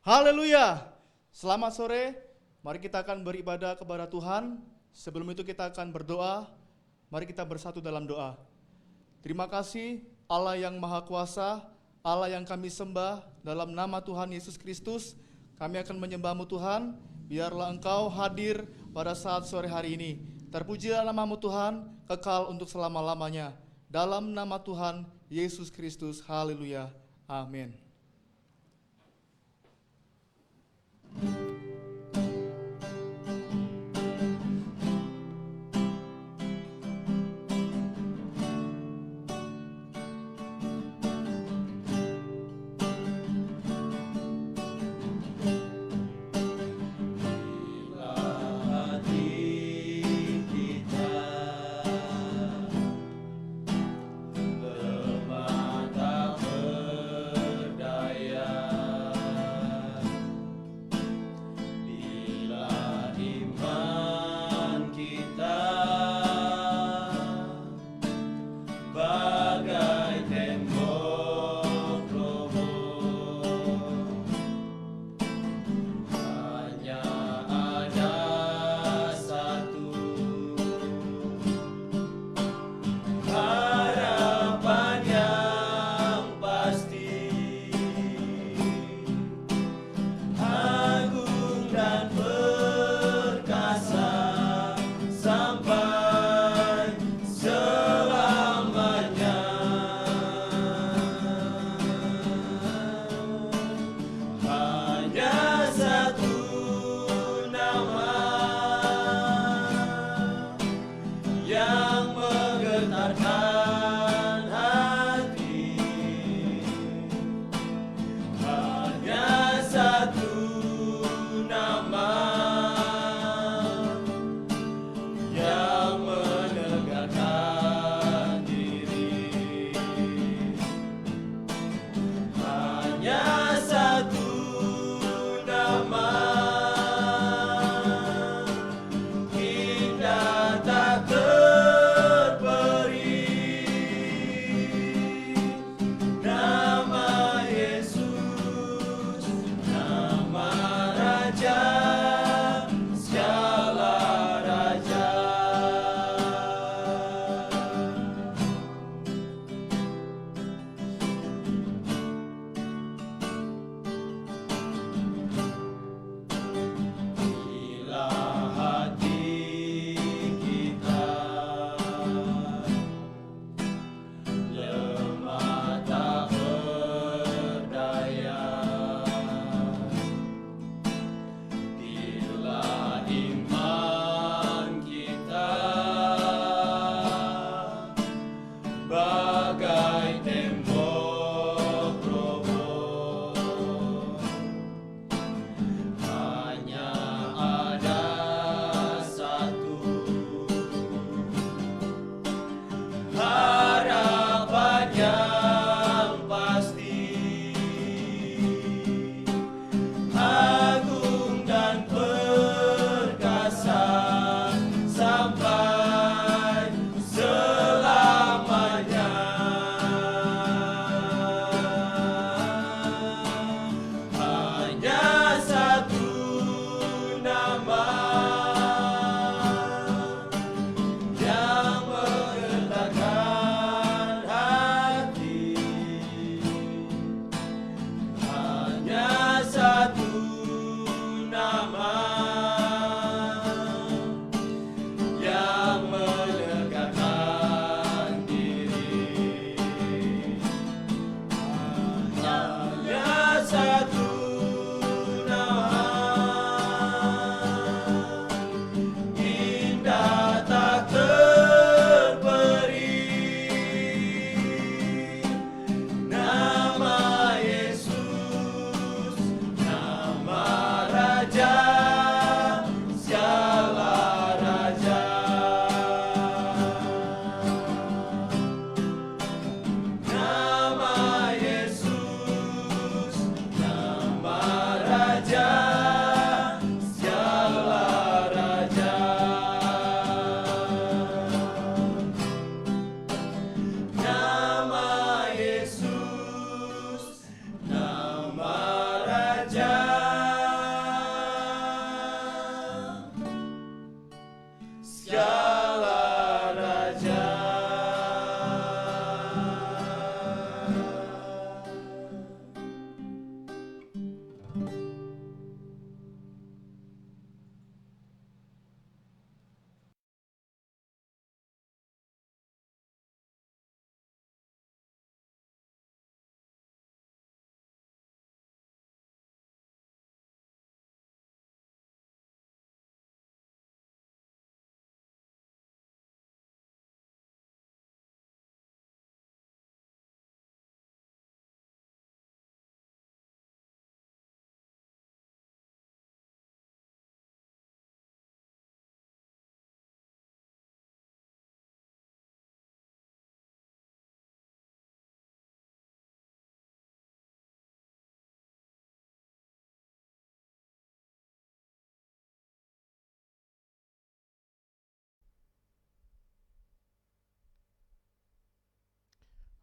Haleluya. Selamat sore. Mari kita akan beribadah kepada Tuhan. Sebelum itu kita akan berdoa. Mari kita bersatu dalam doa. Terima kasih Allah yang Maha Kuasa, Allah yang kami sembah, dalam nama Tuhan Yesus Kristus, kami akan menyembah-Mu Tuhan. Biarlah Engkau hadir pada saat sore hari ini. Terpujilah nama-Mu Tuhan, kekal untuk selama-lamanya. Dalam nama Tuhan Yesus Kristus, haleluya, amin.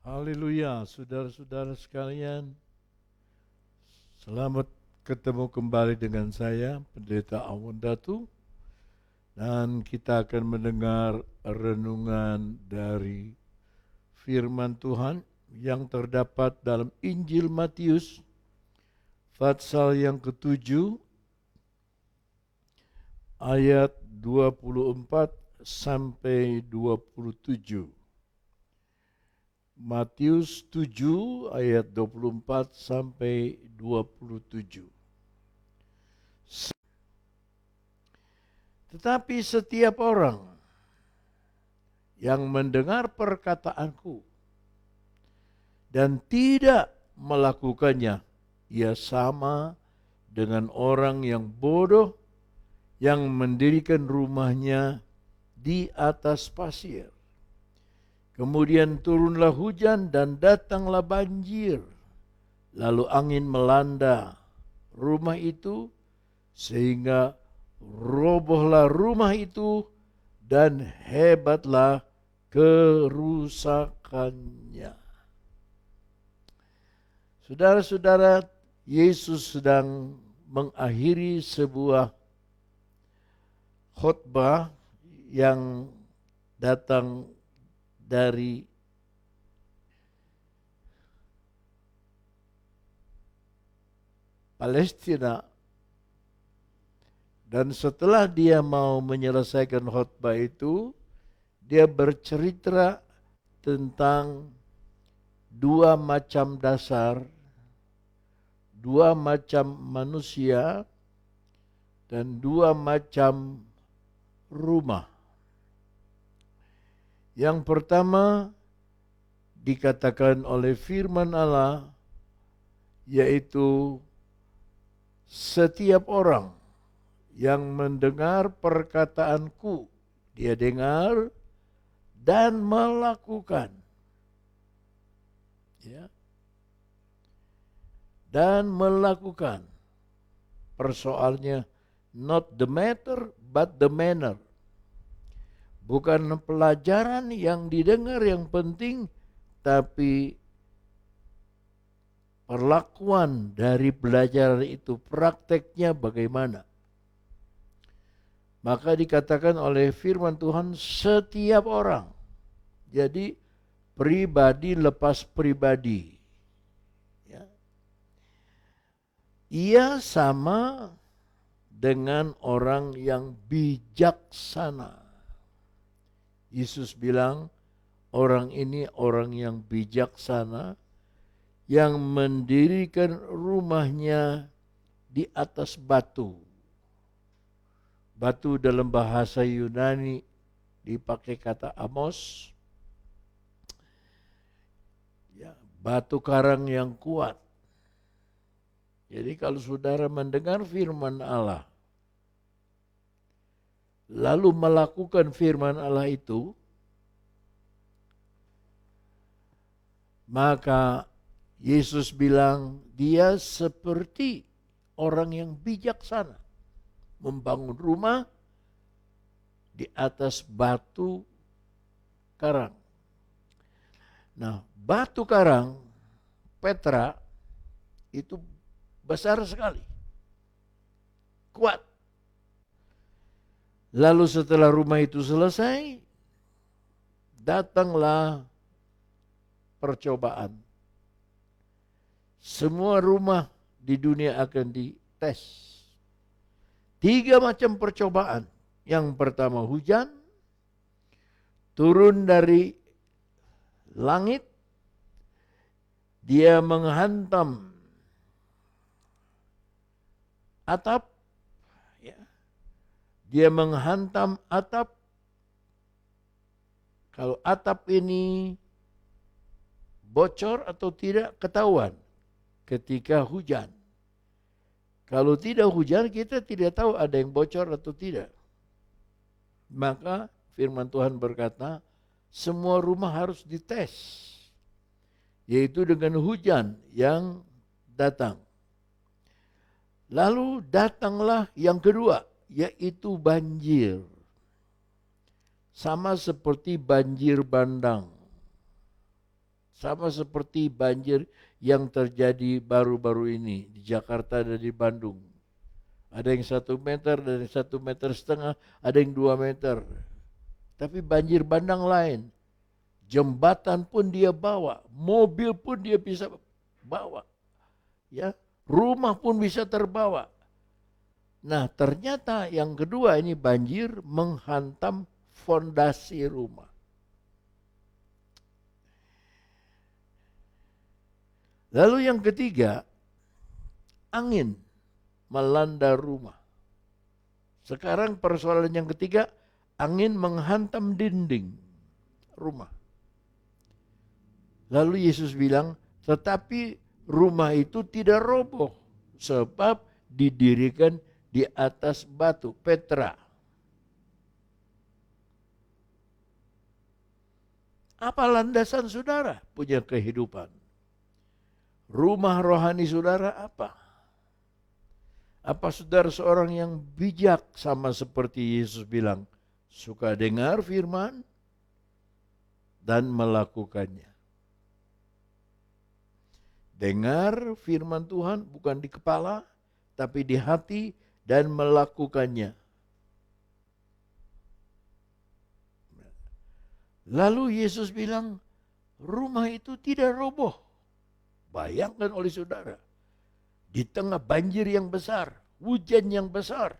Haleluya, saudara-saudara sekalian. Selamat ketemu kembali dengan saya, Pendeta Awon Datu. Dan kita akan mendengar renungan dari firman Tuhan yang terdapat dalam Injil Matius, pasal yang ke-7, ayat 24 sampai 27. Matius 7 ayat 24 sampai 27. Tetapi setiap orang yang mendengar perkataanku dan tidak melakukannya, ia sama dengan orang yang bodoh yang mendirikan rumahnya di atas pasir. Kemudian turunlah hujan dan datanglah banjir. Lalu angin melanda rumah itu sehingga robohlah rumah itu dan hebatlah kerusakannya. Saudara-saudara, Yesus sedang mengakhiri sebuah khotbah yang datang dari Palestina, dan setelah dia mau menyelesaikan khotbah itu, dia bercerita tentang dua macam dasar, dua macam manusia, dan dua macam rumah. Yang pertama dikatakan oleh firman Allah, yaitu setiap orang yang mendengar perkataanku, dia dengar dan melakukan. Ya. Dan melakukan. Persoalnya not the matter but the manner. Bukan pelajaran yang didengar yang penting, tapi perlakuan dari pelajaran itu, prakteknya bagaimana. Maka dikatakan oleh firman Tuhan setiap orang. Jadi pribadi lepas pribadi. Ya. Ia sama dengan orang yang bijaksana. Yesus bilang, orang ini orang yang bijaksana, yang mendirikan rumahnya di atas batu. Batu dalam bahasa Yunani dipakai kata amos. Ya, batu karang yang kuat. Jadi kalau saudara mendengar firman Allah, lalu melakukan firman Allah itu, maka Yesus bilang dia seperti orang yang bijaksana membangun rumah di atas batu karang. Nah, batu karang Petra itu besar sekali, kuat. Lalu setelah rumah itu selesai, datanglah percobaan. Semua rumah di dunia akan dites. 3 macam percobaan. Yang pertama hujan, turun dari langit, dia menghantam atap, dia menghantam atap. Kalau atap ini bocor atau tidak ketahuan ketika hujan. Kalau tidak hujan, kita tidak tahu ada yang bocor atau tidak. Maka firman Tuhan berkata, semua rumah harus dites, yaitu dengan hujan yang datang. Lalu datanglah yang kedua, yaitu banjir. Sama seperti banjir bandang. Sama seperti banjir yang terjadi baru-baru ini di Jakarta dan di Bandung. Ada yang 1 meter, ada yang 1,5 meter, ada yang 2 meter. Tapi banjir bandang lain. Jembatan pun dia bawa, mobil pun dia bisa bawa. Ya, rumah pun bisa terbawa. Nah, ternyata yang kedua ini banjir menghantam fondasi rumah. Lalu yang ketiga, angin melanda rumah. Sekarang persoalan yang ketiga, angin menghantam dinding rumah. Lalu Yesus bilang, tetapi rumah itu tidak roboh sebab didirikan di atas batu, Petra. Apa landasan saudara punya kehidupan? Rumah rohani saudara apa? Apa saudara seorang yang bijak sama seperti Yesus bilang, suka dengar firman dan melakukannya. Dengar firman Tuhan bukan di kepala, tapi di hati dan melakukannya. Lalu Yesus bilang, rumah itu tidak roboh. Bayangkan oleh saudara, di tengah banjir yang besar, hujan yang besar,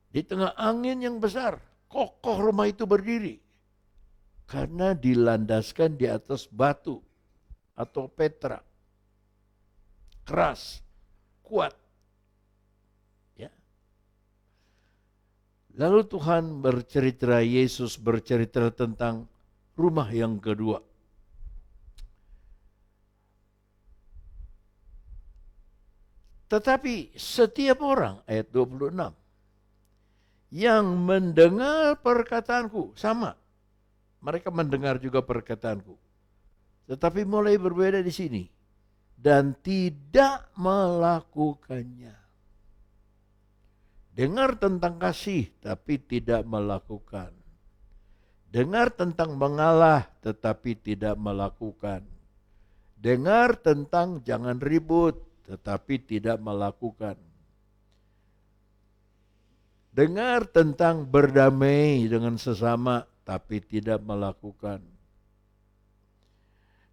di tengah angin yang besar, kokoh rumah itu berdiri. Karena dilandaskan di atas batu atau Petra. Keras, kuat. Ya. Lalu Tuhan bercerita, Yesus bercerita tentang rumah yang kedua. Tetapi setiap orang, ayat 26, yang mendengar perkataanku, sama. Mereka mendengar juga perkataanku. Tetapi mulai berbeda di sini. Dan tidak melakukannya. Dengar tentang kasih, tapi tidak melakukan. Dengar tentang mengalah, tetapi tidak melakukan. Dengar tentang jangan ribut, tetapi tidak melakukan. Dengar tentang berdamai dengan sesama, tapi tidak melakukan.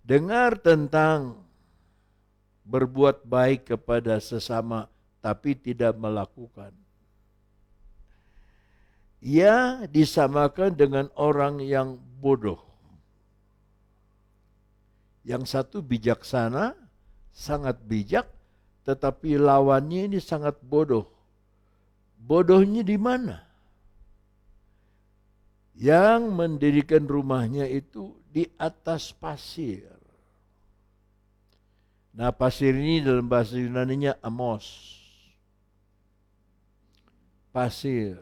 Dengar tentang berbuat baik kepada sesama, tapi tidak melakukan. Ia disamakan dengan orang yang bodoh. Yang satu bijaksana, sangat bijak, tetapi lawannya ini sangat bodoh. Bodohnya di mana? Yang mendirikan rumahnya itu di atas pasir. Nah, pasir ini dalam bahasa Yunaninya amos. Pasir.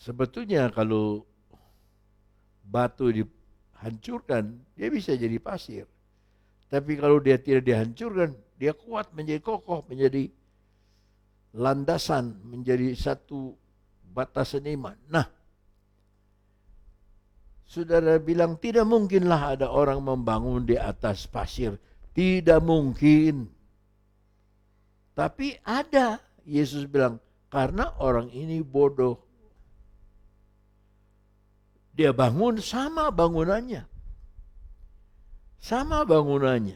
Sebetulnya kalau batu dihancurkan, dia bisa jadi pasir. Tapi kalau dia tidak dihancurkan, dia kuat menjadi kokoh, menjadi landasan, menjadi satu batasan iman. Nah, saudara bilang tidak mungkinlah ada orang membangun di atas pasir. Tidak mungkin. Tapi ada. Yesus bilang, karena orang ini bodoh. Dia bangun sama bangunannya. Sama bangunannya.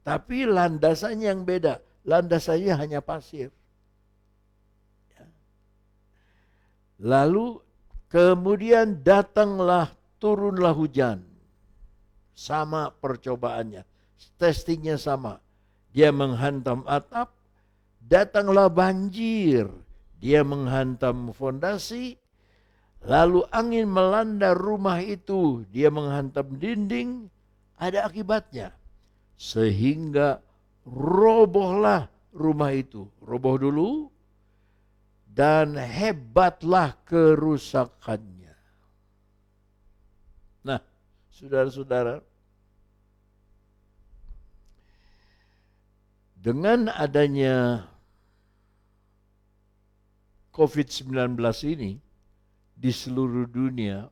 Tapi landasannya yang beda. Landasannya hanya pasir. Lalu kemudian turunlah hujan. Sama percobaannya. Testingnya sama. Dia menghantam atap. Datanglah banjir. Dia menghantam fondasi. Lalu angin melanda rumah itu. Dia menghantam dinding. Ada akibatnya. Sehingga robohlah rumah itu. Roboh dulu. Dan hebatlah kerusakannya. Nah, saudara-saudara, dengan adanya COVID-19 ini di seluruh dunia,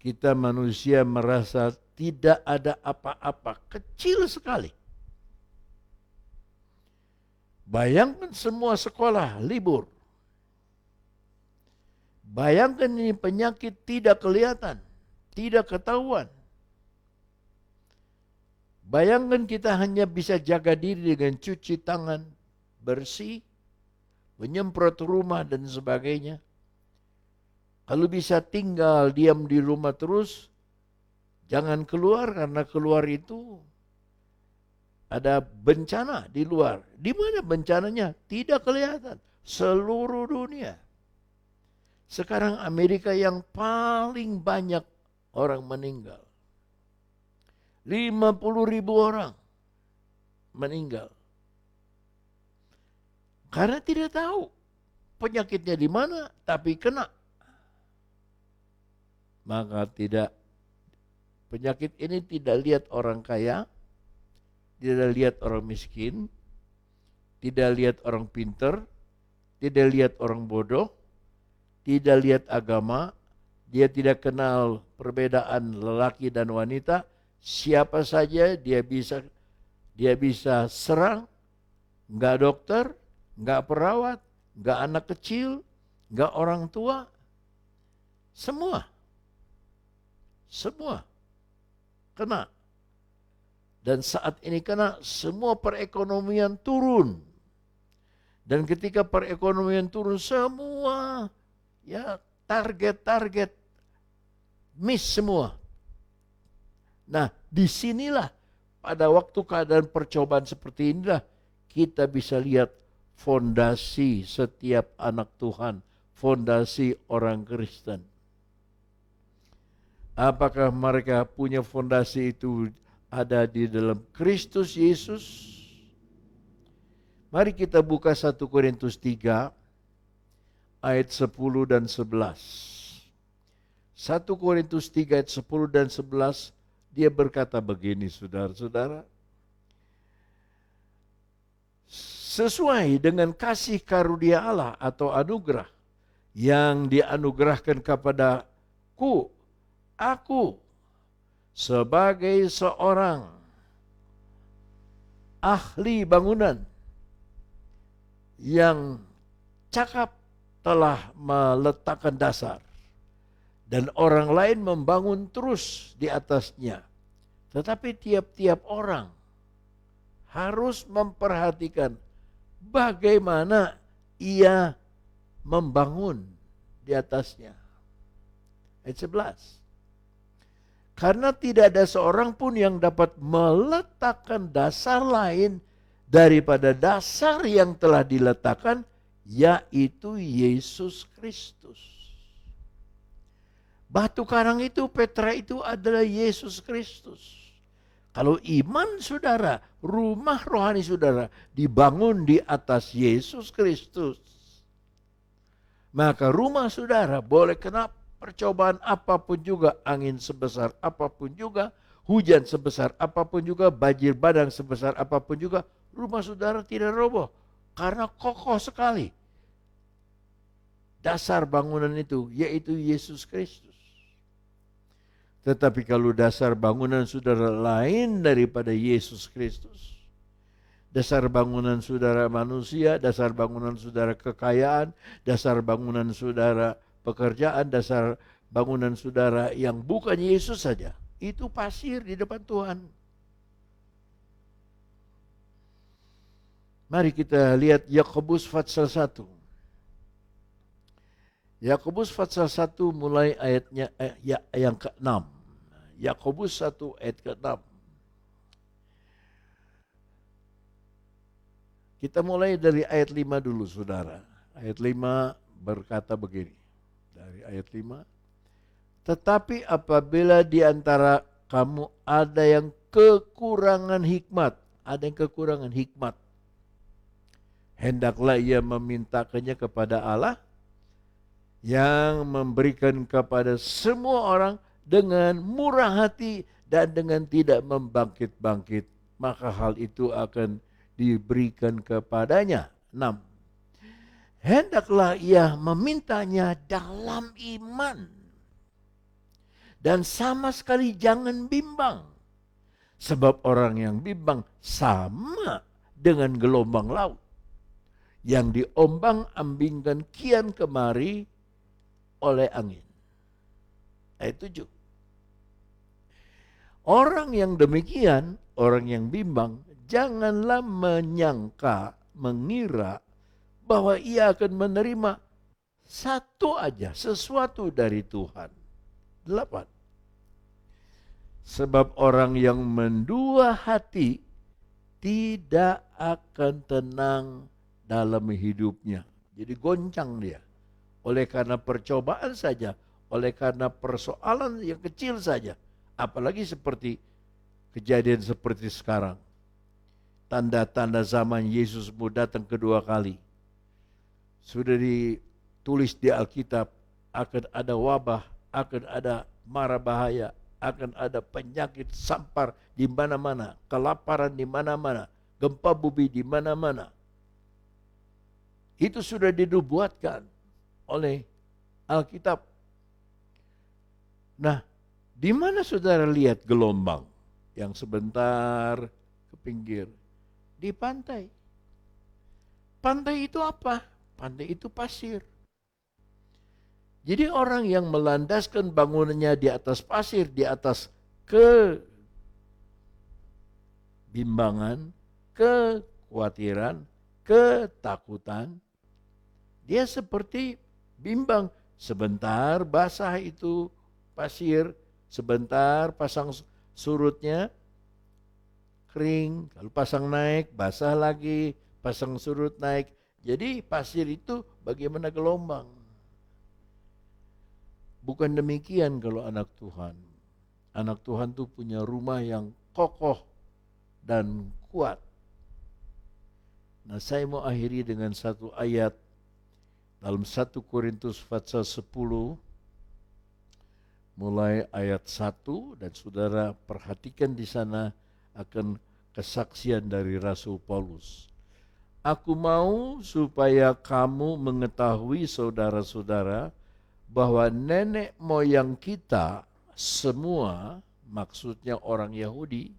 kita manusia merasa tidak ada apa-apa, kecil sekali. Bayangkan semua sekolah libur. Bayangkan ini penyakit tidak kelihatan, tidak ketahuan. Bayangkan kita hanya bisa jaga diri dengan cuci tangan, bersih, menyemprot rumah dan sebagainya. Kalau bisa tinggal diam di rumah terus, jangan keluar karena keluar itu ada bencana di luar. Di mana bencananya? Tidak kelihatan. Seluruh dunia. Sekarang Amerika yang paling banyak orang meninggal. 50.000 orang meninggal. Karena tidak tahu penyakitnya di mana, tapi kena. Maka penyakit ini tidak lihat orang kaya, tidak lihat orang miskin, tidak lihat orang pinter, tidak lihat orang bodoh, tidak lihat agama, dia tidak kenal perbedaan lelaki dan wanita, siapa saja dia bisa serang, enggak dokter, enggak perawat, enggak anak kecil, enggak orang tua, semua kena. Dan saat ini kena, semua perekonomian turun. Dan ketika perekonomian turun, semua target miss semua. Nah, disinilah pada waktu keadaan percobaan seperti inilah kita bisa lihat fondasi setiap anak Tuhan, fondasi orang Kristen. Apakah mereka punya fondasi itu ada di dalam Kristus Yesus? Mari kita buka 1 Korintus 3 ayat 10 dan 11. 1 Korintus 3 ayat 10 dan 11, dia berkata begini, saudara-saudara. Sesuai dengan kasih karunia Allah atau anugerah yang dianugerahkan kepadaku, aku sebagai seorang ahli bangunan yang cakap telah meletakkan dasar dan orang lain membangun terus di atasnya. Tetapi tiap-tiap orang harus memperhatikan bagaimana ia membangun di atasnya. Ayat 11. Karena tidak ada seorang pun yang dapat meletakkan dasar lain daripada dasar yang telah diletakkan, yaitu Yesus Kristus. Batu karang itu, Petra itu adalah Yesus Kristus. Kalau iman saudara, rumah rohani saudara dibangun di atas Yesus Kristus, maka rumah saudara boleh kena percobaan apapun juga, angin sebesar apapun juga, hujan sebesar apapun juga, banjir bandang sebesar apapun juga, rumah saudara tidak roboh karena kokoh sekali dasar bangunan itu, yaitu Yesus Kristus. Tetapi kalau dasar bangunan saudara lain daripada Yesus Kristus, dasar bangunan saudara manusia, dasar bangunan saudara kekayaan, dasar bangunan saudara pekerjaan, dasar bangunan saudara yang bukan Yesus saja, itu pasir di depan Tuhan. Mari kita lihat Yakobus pasal 1. Yakobus pasal 1 mulai ayatnya yang ke-6. Yakobus 1 ayat ke-6. Kita mulai dari ayat 5 dulu saudara. Ayat 5 berkata begini. Dari ayat 5. Tetapi apabila di antara kamu ada yang kekurangan hikmat. Ada yang kekurangan hikmat. Hendaklah ia memintakannya kepada Allah yang memberikan kepada semua orang dengan murah hati dan dengan tidak membangkit-bangkit. Maka hal itu akan diberikan kepadanya. 6. Hendaklah ia memintanya dalam iman, Dan sama sekali jangan bimbang. Sebab orang yang bimbang sama dengan gelombang laut yang diombang-ambingkan kian kemari oleh angin. Ayat 7. Orang yang demikian, orang yang bimbang, janganlah menyangka, mengira bahwa ia akan menerima satu aja, sesuatu dari Tuhan. 8. Sebab orang yang mendua hati tidak akan tenang dalam hidupnya. Jadi goncang dia. Oleh karena percobaan saja, oleh karena persoalan yang kecil saja. Apalagi seperti kejadian seperti sekarang. Tanda-tanda zaman Yesus mau datang kedua kali. Sudah ditulis di Alkitab, akan ada wabah, akan ada mara bahaya, akan ada penyakit sampar di mana-mana, kelaparan di mana-mana, gempa bumi di mana-mana. Itu sudah dinubuatkan oleh Alkitab. Nah, di mana saudara lihat gelombang yang sebentar ke pinggir? Di pantai. Pantai itu apa? Pantai itu pasir. Jadi orang yang melandaskan bangunannya di atas pasir, di atas kebimbangan, kekhawatiran, ketakutan, dia seperti bimbang. Sebentar basah itu pasir, sebentar pasang surutnya kering, lalu pasang naik, basah lagi, pasang surut naik. Jadi pasir itu bagaimana gelombang. Bukan demikian kalau anak Tuhan. Anak Tuhan tuh punya rumah yang kokoh dan kuat. Nah, saya mau akhiri dengan satu ayat dalam 1 Korintus pasal 10 mulai ayat 1, dan saudara perhatikan di sana akan kesaksian dari Rasul Paulus. Aku mau supaya kamu mengetahui saudara-saudara bahwa nenek moyang kita semua, maksudnya orang Yahudi,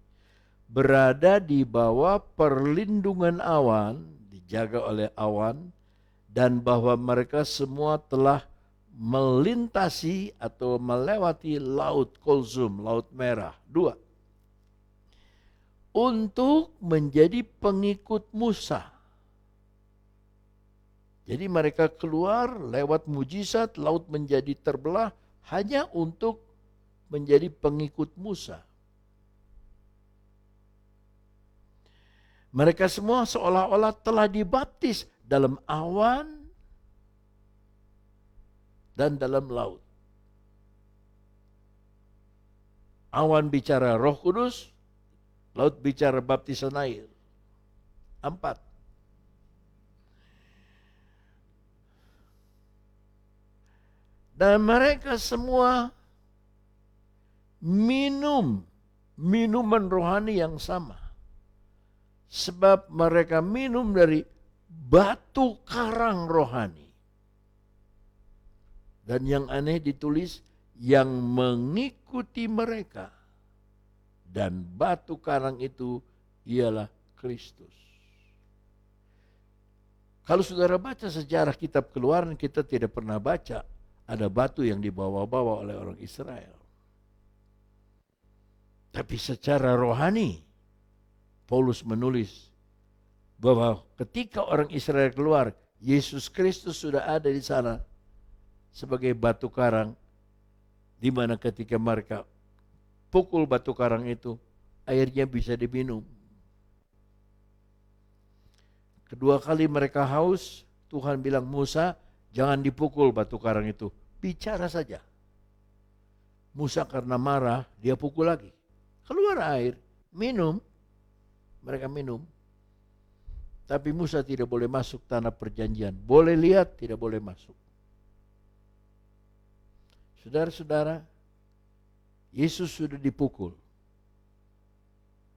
berada di bawah perlindungan awan, dijaga oleh awan, dan bahwa mereka semua telah melintasi atau melewati laut Kulzum, laut merah. 2. Untuk menjadi pengikut Musa. Jadi mereka keluar lewat mujizat, laut menjadi terbelah hanya untuk menjadi pengikut Musa. Mereka semua seolah-olah telah dibaptis dalam awan dan dalam laut. Awan bicara Roh Kudus, laut bicara baptisan air. 4. Dan mereka semua minum minuman rohani yang sama. Sebab mereka minum dari batu karang rohani. Dan yang aneh ditulis, yang mengikuti mereka. Dan batu karang itu ialah Kristus. Kalau saudara baca sejarah kitab Keluaran, kita tidak pernah baca ada batu yang dibawa-bawa oleh orang Israel. Tapi secara rohani, Paulus menulis bahwa ketika orang Israel keluar, Yesus Kristus sudah ada di sana sebagai batu karang, di mana ketika mereka pukul batu karang itu, airnya bisa diminum. Kedua kali mereka haus, Tuhan bilang, Musa, jangan dipukul batu karang itu, bicara saja. Musa karena marah, dia pukul lagi. Keluar air, minum. Mereka minum. Tapi Musa tidak boleh masuk tanah perjanjian. Boleh lihat, tidak boleh masuk. Saudara-saudara, Yesus sudah dipukul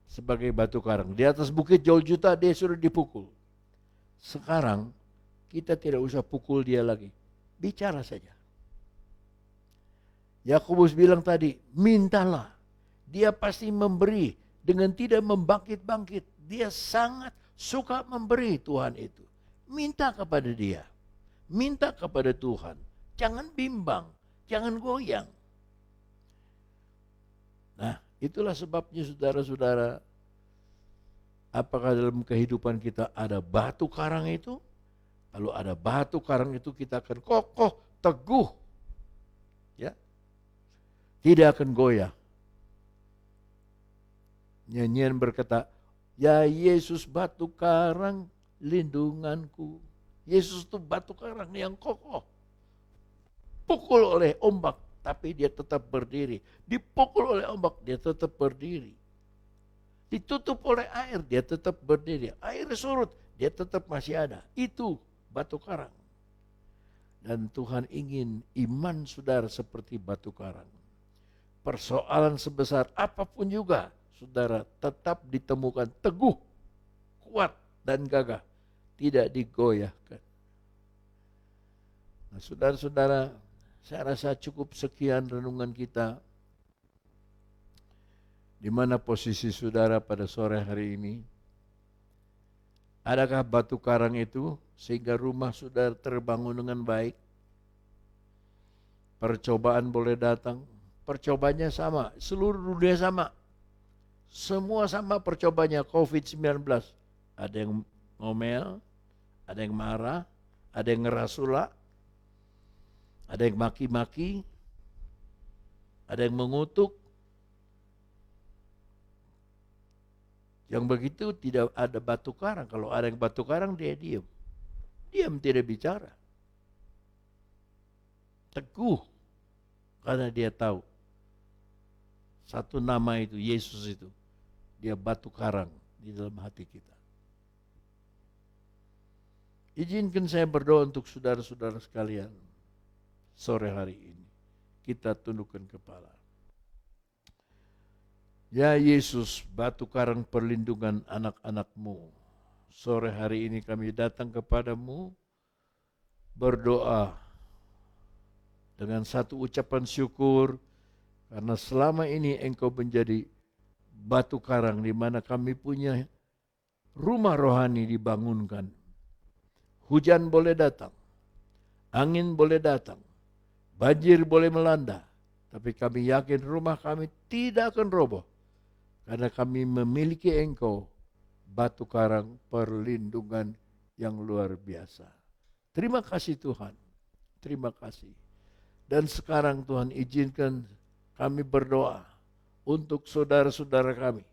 sebagai batu karang. Di atas bukit Golgota dia sudah dipukul. Sekarang kita tidak usah pukul dia lagi. Bicara saja. Yakobus bilang tadi, mintalah. Dia pasti memberi dengan tidak membangkit-bangkit. Dia sangat suka memberi Tuhan itu. Minta kepada dia. Minta kepada Tuhan. Jangan bimbang, jangan goyang. Nah, itulah sebabnya saudara-saudara, apakah dalam kehidupan kita ada batu karang itu? Kalau ada batu karang itu kita akan kokoh, teguh. Ya. Tidak akan goyah. Nyanyian berkata, ya Yesus batu karang lindunganku. Yesus itu batu karang yang kokoh. Pukul oleh ombak, tapi dia tetap berdiri. Dipukul oleh ombak, dia tetap berdiri. Ditutup oleh air, dia tetap berdiri. Air surut, dia tetap masih ada. Itu batu karang. Dan Tuhan ingin iman saudara seperti batu karang. Persoalan sebesar apapun juga, saudara tetap ditemukan teguh, kuat, dan gagah. Tidak digoyahkan. Nah, saudara-saudara, saya rasa cukup sekian renungan kita. Di mana posisi saudara pada sore hari ini? Adakah batu karang itu sehingga rumah saudara terbangun dengan baik? Percobaan boleh datang. Percobaannya sama, seluruh dunia sama. Semua sama percobanya COVID-19. Ada yang ngomel, ada yang marah, ada yang ngerasula, ada yang maki-maki, ada yang mengutuk. Yang begitu tidak ada batu karang. Kalau ada yang batu karang dia diam. Diam tidak bicara. Teguh. Karena dia tahu. Satu nama itu, Yesus itu. Dia batu karang di dalam hati kita. Izinkan saya berdoa untuk saudara-saudara sekalian. Sore hari ini. Kita tundukkan kepala. Ya Yesus, batu karang perlindungan anak-anak-Mu. Sore hari ini kami datang kepadamu, berdoa dengan satu ucapan syukur, karena selama ini Engkau menjadi batu karang di mana kami punya rumah rohani dibangunkan. Hujan boleh datang, angin boleh datang, banjir boleh melanda, tapi kami yakin rumah kami tidak akan roboh. Karena kami memiliki Engkau, batu karang perlindungan yang luar biasa. Terima kasih Tuhan, terima kasih. Dan sekarang Tuhan izinkan kami berdoa untuk saudara-saudara kami.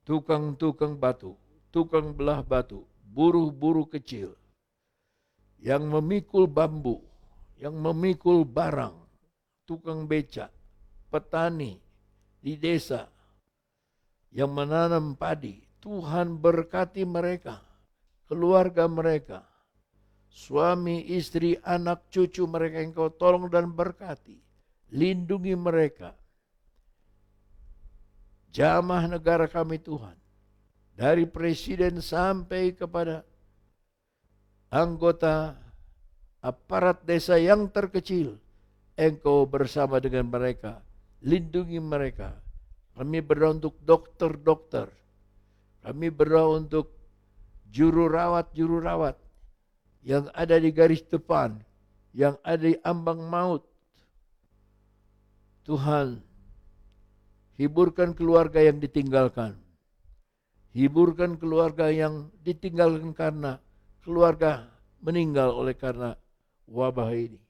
Tukang-tukang batu, tukang belah batu, buruh-buruh kecil, yang memikul bambu, yang memikul barang, tukang becak, petani di desa, yang menanam padi. Tuhan berkati mereka, keluarga mereka, suami, istri, anak, cucu mereka. Engkau tolong dan berkati, lindungi mereka. Jamah negara kami Tuhan, dari presiden sampai kepada anggota aparat desa yang terkecil, Engkau bersama dengan mereka, lindungi mereka. Kami berdoa untuk dokter-dokter, kami berdoa untuk juru rawat yang ada di garis depan, yang ada di ambang maut. Tuhan, hiburkan keluarga yang ditinggalkan. Hiburkan keluarga yang ditinggalkan karena keluarga meninggal oleh karena wabah ini.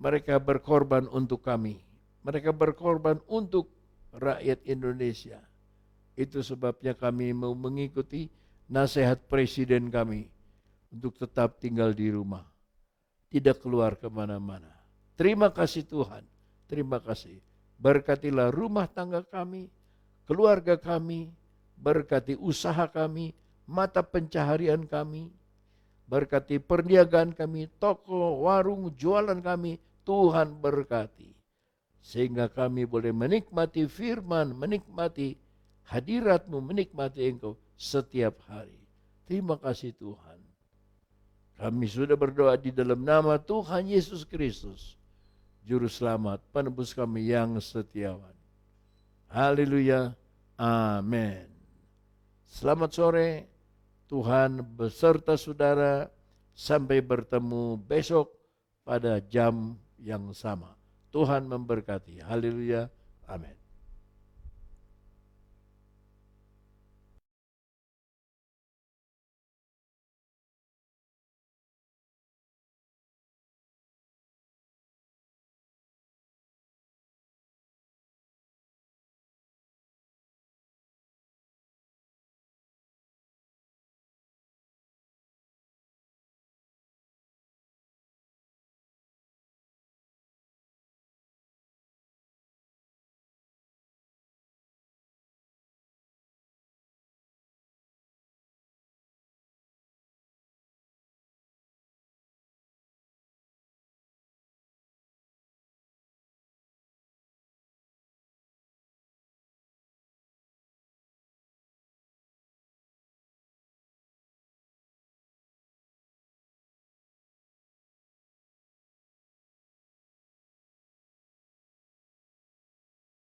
Mereka berkorban untuk kami. Mereka berkorban untuk rakyat Indonesia. Itu sebabnya kami mau mengikuti nasihat presiden kami untuk tetap tinggal di rumah, tidak keluar kemana-mana. Terima kasih Tuhan, terima kasih. Berkatilah rumah tangga kami, keluarga kami, berkati usaha kami, mata pencaharian kami, berkati perniagaan kami, toko, warung, jualan kami. Tuhan berkati, sehingga kami boleh menikmati firman, menikmati hadirat-Mu, menikmati Engkau setiap hari. Terima kasih Tuhan. Kami sudah berdoa di dalam nama Tuhan Yesus Kristus, Juru Selamat, penebus kami yang setiawan. Haleluya, amin. Selamat sore, Tuhan beserta saudara, sampai bertemu besok pada jam yang sama. Tuhan memberkati. Haleluya, amin.